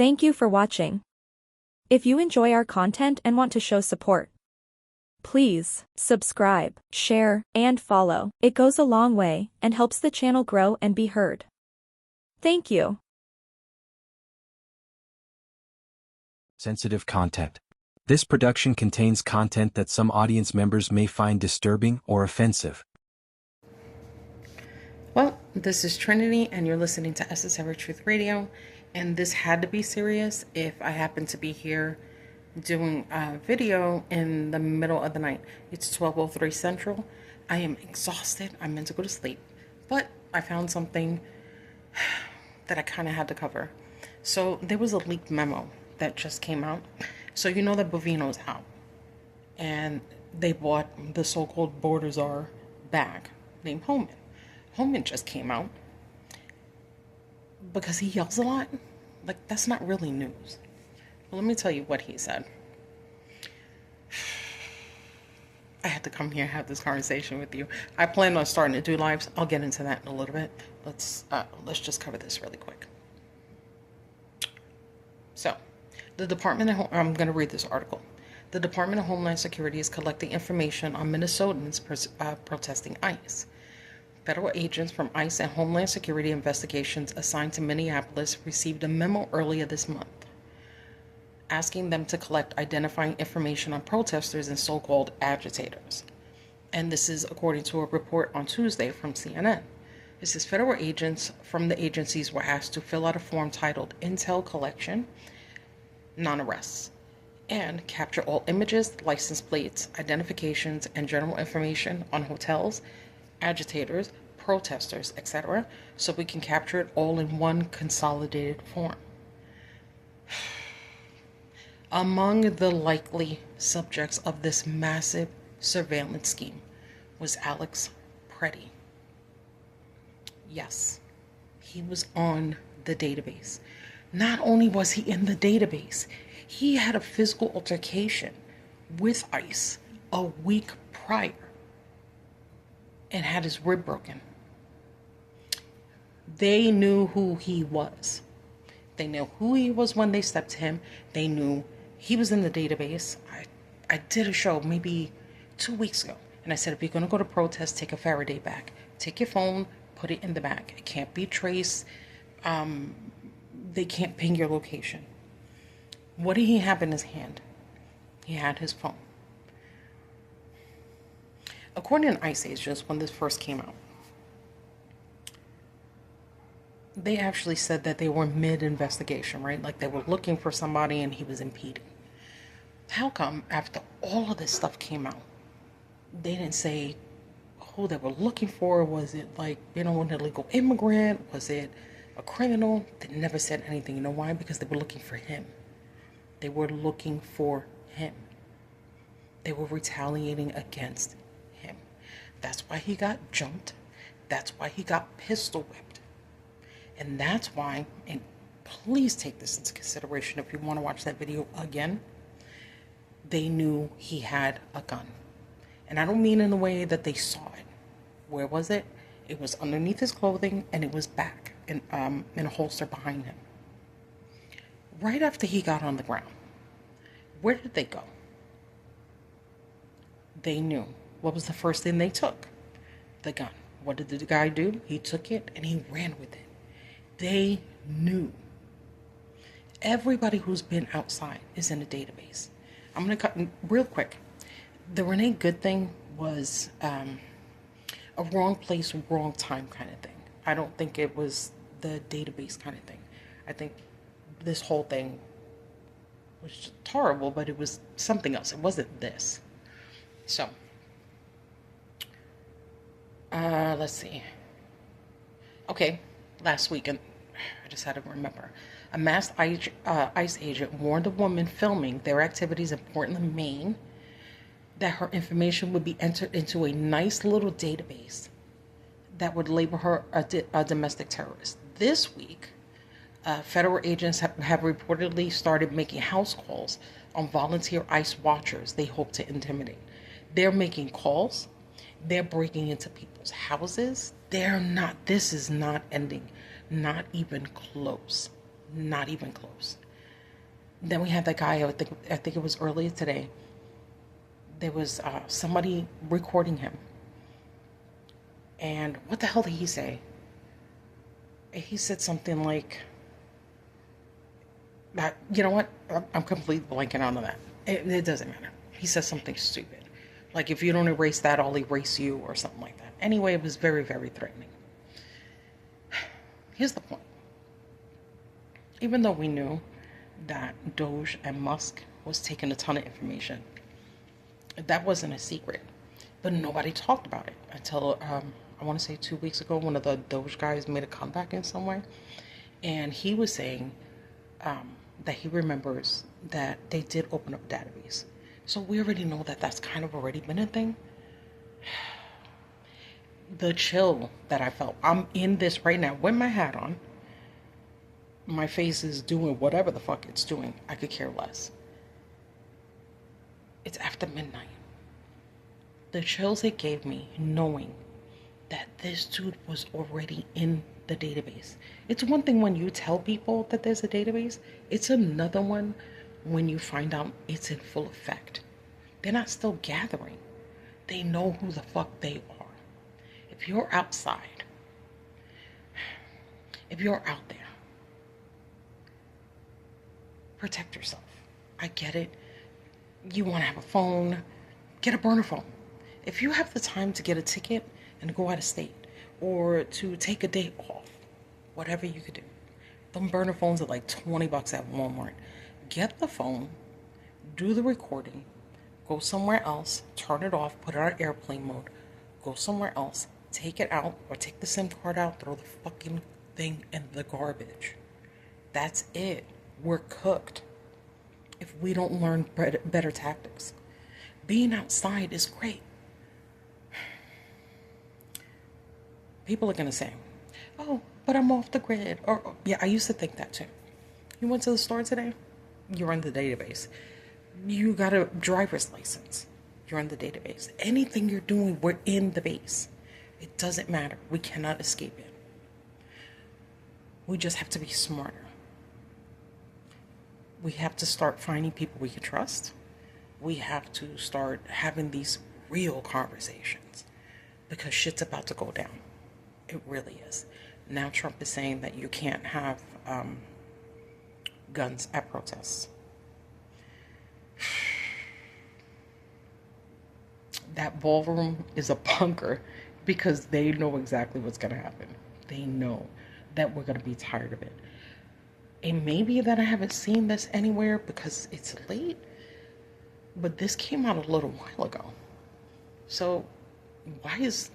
Thank you for watching. If you enjoy our content and want to show support, please subscribe, share, and follow. It goes a long way and helps the channel grow and be heard. Thank you. Sensitive content. This production contains content that some audience members may find disturbing or offensive. Well, this is Trinity, and you're listening to Esoteric-Truth Radio, and this had to be serious if I happen to be here doing a video in the middle of the night. It's 12:03 Central. I am exhausted. I'm meant to go to sleep, but I found something that I kind of had to cover. So there was a leaked memo that just came out. So you know that Bovino's out, and they bought the so-called Border Czar bag named Holman. Holman just came out because he yells a lot. Like, that's not really news. Well, let me tell you what he said. I had to come here and have this conversation with you. I plan on starting to do lives. I'll get into that in a little bit. Let's just cover this really quick. So, I'm going to read this article. The Department of Homeland Security is collecting information on Minnesotans protesting ICE. Federal agents from ICE and Homeland Security investigations assigned to Minneapolis received a memo earlier this month asking them to collect identifying information on protesters and so-called agitators. And this is according to a report on Tuesday from CNN. It says federal agents from the agencies were asked to fill out a form titled Intel Collection, Non-Arrests, and capture all images, license plates, identifications, and general information on hotels, agitators, protesters, etc., so we can capture it all in one consolidated form. Among the likely subjects of this massive surveillance scheme was Alex Pretti. Yes, he was on the database. Not only was he in the database, he had a physical altercation with ICE a week prior and had his rib broken. They knew who he was. They knew who he was when they stepped to him. They knew he was in the database. I did a show maybe 2 weeks ago, and I said, if you're going to go to protest, take a Faraday bag. Take your phone, put it in the bag. It can't be traced. They can't ping your location. What did he have in his hand? He had his phone. According to ICE agents, when this first came out, they actually said that they were mid-investigation, right? Like they were looking for somebody and he was impeding. How come after all of this stuff came out, they didn't say who they were looking for? Was it like, an illegal immigrant? Was it a criminal? They never said anything. You know why? Because they were looking for him. They were looking for him. They were retaliating against him. That's why he got jumped. That's why he got pistol whipped. And that's why, and please take this into consideration if you want to watch that video again, they knew he had a gun. And I don't mean in the way that they saw it. Where was it? It was underneath his clothing, and it was back in a holster behind him. Right after he got on the ground, where did they go? They knew. What was the first thing they took? The gun. What did the guy do? He took it and he ran with it. They knew. Everybody who's been outside is in a database. I'm going to cut real quick. The Renee Good thing was a wrong place, wrong time kind of thing. I don't think it was the database kind of thing. I think this whole thing was just horrible, but it was something else. It wasn't this. So, let's see. Okay, last weekend, I just had to remember. A masked ICE agent warned a woman filming their activities in Portland, Maine, that her information would be entered into a nice little database that would label her a domestic terrorist. This week, federal agents have reportedly started making house calls on volunteer ICE watchers they hope to intimidate. They're making calls. They're breaking into people's houses. This is not ending. Not even close. Not even close. Then we had that guy, I think it was earlier today. There was somebody recording him. And what the hell did he say? He said something like, you know what? I'm completely blanking on that. It doesn't matter. He said something stupid. Like, if you don't erase that, I'll erase you, or something like that. Anyway, it was very, very threatening. Here's the point. Even though we knew that Doge and Musk was taking a ton of information, that wasn't a secret. But nobody talked about it until, I want to say 2 weeks ago, one of the Doge guys made a comeback in some way. And he was saying that he remembers that they did open up a database. So we already know that that's kind of already been a thing. The chill that I felt. I'm in this right now with my hat on. My face is doing whatever the fuck it's doing. I could care less. It's after midnight. The chills it gave me knowing that this dude was already in the database. It's one thing when you tell people that there's a database. It's another one when you find out it's in full effect. They're not still gathering. They know who the fuck they are. If you're outside, if you're out there, protect yourself. I get it. You want to have a phone, get a burner phone. If you have the time to get a ticket and go out of state, or to take a day off, whatever you could do. Them burner phones are like $20 at Walmart. Get the phone, do the recording, go somewhere else, turn it off, put it on airplane mode, go somewhere else, take it out, or take the SIM card out, throw the fucking thing in the garbage. That's it. We're cooked if we don't learn better tactics. Being outside is great. People are going to say, oh, but I'm off the grid. Or, yeah, I used to think that too. You went to the store today? You're in the database. You got a driver's license. You're in the database. Anything you're doing, we're in the base. It doesn't matter. We cannot escape it. We just have to be smarter. We have to start finding people we can trust. We have to start having these real conversations, because shit's about to go down. It really is. Now Trump is saying that you can't have guns at protests. That ballroom is a bunker, because they know exactly what's going to happen. They know that we're going to be tired of it. It may be that I haven't seen this anywhere because it's late, but this came out a little while ago. So why is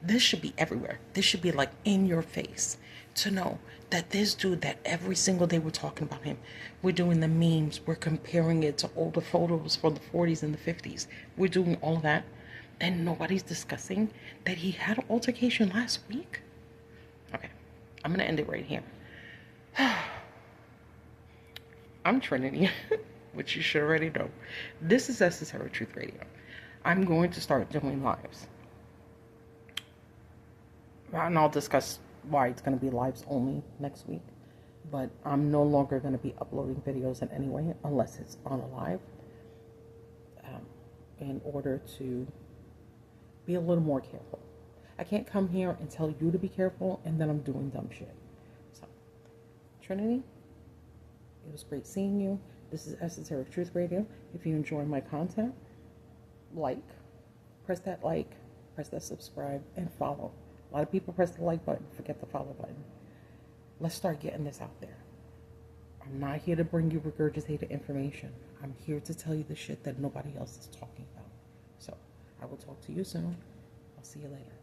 this should be everywhere. This should be like in your face, to know that this dude that every single day we're talking about him, we're doing the memes, we're comparing it to older photos from the 40s and the 50s. We're doing all of that, and nobody's discussing that he had an altercation last week. Okay, I'm going to end it right here. I'm Trinity, which you should already know. This is Esoteric-Truth Radio. I'm going to start doing lives. And I'll discuss why it's going to be lives only next week. But I'm no longer going to be uploading videos in any way unless it's on a live. In order to be a little more careful. I can't come here and tell you to be careful and then I'm doing dumb shit. So, Trinity, it was great seeing you. This is Esoteric-Truth Radio. If you enjoy my content, press that subscribe, and follow. A lot of people press the like button, forget the follow button. Let's start getting this out there. I'm not here to bring you regurgitated information. I'm here to tell you the shit that nobody else is talking about. So, I will talk to you soon. I'll see you later.